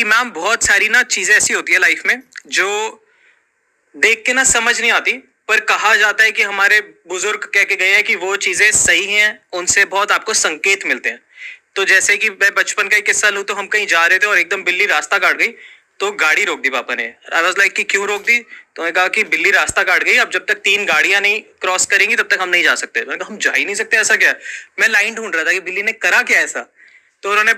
कि मैम बहुत सारी ना चीजें ऐसी होती है लाइफ में जो देख के ना समझ नहीं आती, पर कहा जाता है कि हमारे बुजुर्ग कह के गए हैं कि वो चीजें सही हैं, उनसे बहुत आपको संकेत मिलते हैं। तो जैसे कि मैं बचपन का एक किस्सा लूं तो हम कहीं जा रहे थे और एकदम बिल्ली रास्ता काट गई, तो गाड़ी रोक दी पापा ने। आई वाज लाइक कि क्यों रोक दी? तो मैंने कहा कि बिल्ली रास्ता काट गई, अब जब तक 3 गाड़ियां नहीं क्रॉस करेंगी तब तक हम नहीं जा सकते। मैंने कहा हम जा ही नहीं सकते, ऐसा क्या है? मैं लाइन ढूंढ रहा था कि बिल्ली ने करा क्या ऐसा। तो उन्होंने,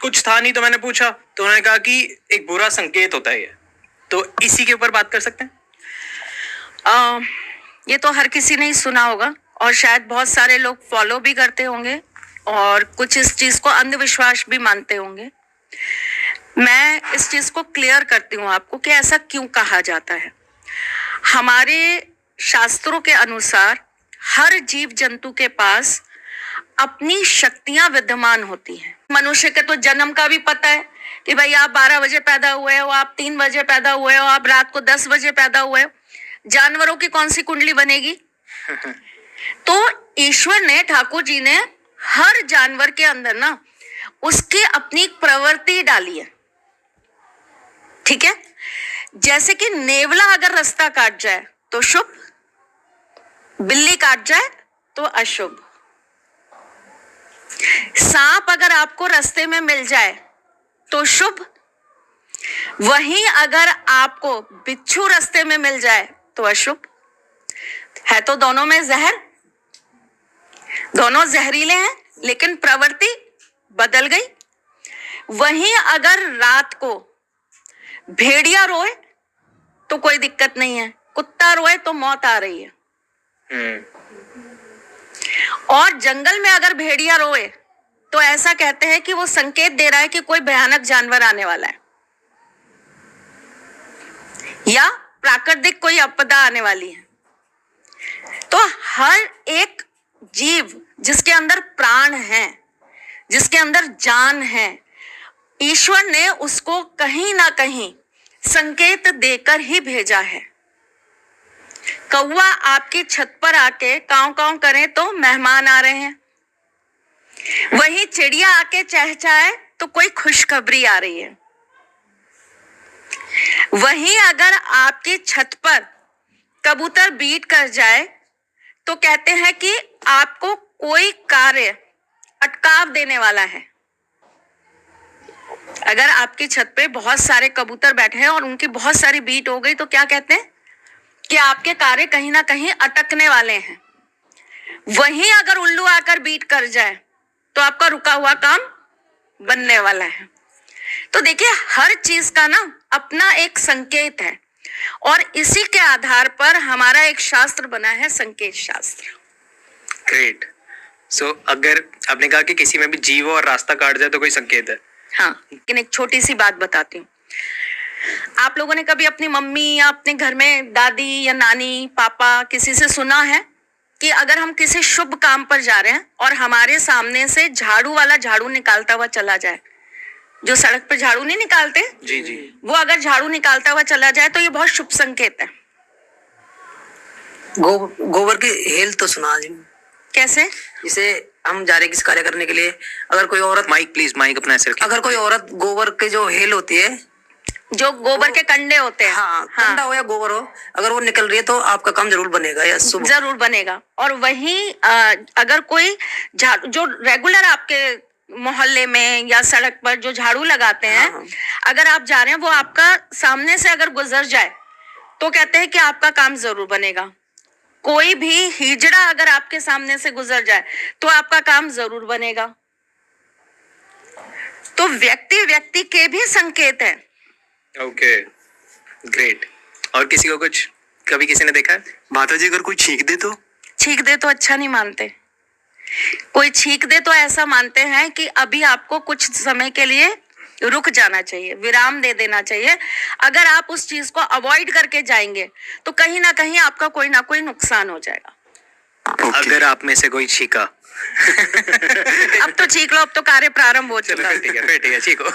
कुछ था नहीं तो मैंने पूछा, तो उन्होंने कहा कि एक बुरा संकेत होता है ये। तो इसी के ऊपर बात कर सकते हैं। ये तो हर किसी ने ही सुना होगा और शायद बहुत सारे लोग फॉलो भी करते होंगे और कुछ इस चीज को अंधविश्वास भी मानते होंगे। मैं इस चीज को क्लियर करती हूँ आपको कि ऐसा क्यों कहा जाता है। हमारे शास्त्रों के अनुसार हर जीव जंतु के पास अपनी शक्तियां विद्यमान होती हैं। मनुष्य के तो जन्म का भी पता है कि भाई आप 12 बजे पैदा हुए हो, आप 3 बजे पैदा हुए हो, आप रात को 10 बजे पैदा हुए हो। जानवरों की कौन सी कुंडली बनेगी? तो ईश्वर ने, ठाकुर जी ने हर जानवर के अंदर ना उसकी अपनी प्रवृत्ति डाली है। ठीक है, जैसे कि नेवला अगर रास्ता काट जाए तो शुभ, बिल्ली काट जाए तो अशुभ। सांप अगर आपको रास्ते में मिल जाए तो शुभ, वहीं अगर आपको बिच्छू रास्ते में मिल जाए तो अशुभ। है तो दोनों में जहर, दोनों जहरीले हैं, लेकिन प्रवृत्ति बदल गई। वहीं अगर रात को भेड़िया रोए तो कोई दिक्कत नहीं है, कुत्ता रोए तो मौत आ रही है। और जंगल में अगर भेड़िया रोए तो ऐसा कहते हैं कि वो संकेत दे रहा है कि कोई भयानक जानवर आने वाला है या प्राकृतिक कोई आपदा आने वाली है। तो हर एक जीव जिसके अंदर प्राण है, जिसके अंदर जान है, ईश्वर ने उसको कहीं ना कहीं संकेत देकर ही भेजा है। कौवा आपकी छत पर आके काव काव करे तो मेहमान आ रहे हैं, वहीं चिड़िया आके चहचहाए तो कोई खुशखबरी आ रही है। वहीं अगर आपकी छत पर कबूतर बीट कर जाए तो कहते हैं कि आपको कोई कार्य अटकाव देने वाला है। अगर आपकी छत पे बहुत सारे कबूतर बैठे हैं और उनकी बहुत सारी बीट हो गई तो क्या कहते हैं कि आपके कार्य कहीं ना कहीं अटकने वाले हैं। वहीं अगर उल्लू आकर बीट कर जाए तो आपका रुका हुआ काम बनने वाला है। तो देखिए, हर चीज का ना अपना एक संकेत है और इसी के आधार पर हमारा एक शास्त्र बना है, संकेत शास्त्र। ग्रेट। सो अगर आपने कहा कि किसी में भी जीव और रास्ता काट जाए तो कोई संकेत है। हाँ, लेकिन एक छोटी सी बात बताती हूँ। आप लोगों ने कभी अपनी मम्मी या अपने घर में दादी या नानी, पापा, किसी से सुना है कि अगर हम किसी शुभ काम पर जा रहे हैं और हमारे सामने से झाड़ू वाला झाड़ू निकालता हुआ चला जाए, जो सड़क पर झाड़ू नहीं निकालते, जी जी, वो अगर झाड़ू निकालता हुआ चला जाए तो ये बहुत शुभ संकेत है। गोबर की हेल तो सुना जी। कैसे? जैसे हम जा रहे किसी कार्य करने के लिए, अगर कोई औरत, माइक प्लीज, माइक अपना ऐसे रखिए। अगर कोई औरत गोबर के जो हेल होती है, जो गोबर के कंडे होते हैं, हाँ, कंडा हो या गोबर हो, अगर वो निकल रही है तो आपका काम जरूर बनेगा या शुभ जरूर बनेगा। और वहीं अगर कोई झाड़ू, जो रेगुलर आपके मोहल्ले में या सड़क पर जो झाड़ू लगाते हैं, हाँ। अगर आप जा रहे हैं, वो आपका सामने से अगर गुजर जाए तो कहते हैं कि आपका काम जरूर बनेगा। कोई भी हिजड़ा अगर आपके सामने से गुजर जाए तो आपका काम जरूर बनेगा। तो व्यक्ति व्यक्ति के भी संकेत है। Okay, great. और किसी को कुछ, कभी किसी ने देखा है? माता जी अगर कोई छींक दे तो? छींक दे तो अच्छा नहीं मानते। कोई छींक दे तो ऐसा मानते हैं कि अभी आपको कुछ समय के लिए रुक जाना चाहिए, विराम दे देना चाहिए। अगर आप उस चीज को अवॉइड करके जाएंगे तो कहीं ना कहीं आपका कोई ना कोई नुकसान हो जाएगा। अगर आप में से कोई छीका अब तो छींक लो, अब तो कार्य प्रारंभ हो चुका है। ठीक है, फिर ठीक है, छीको।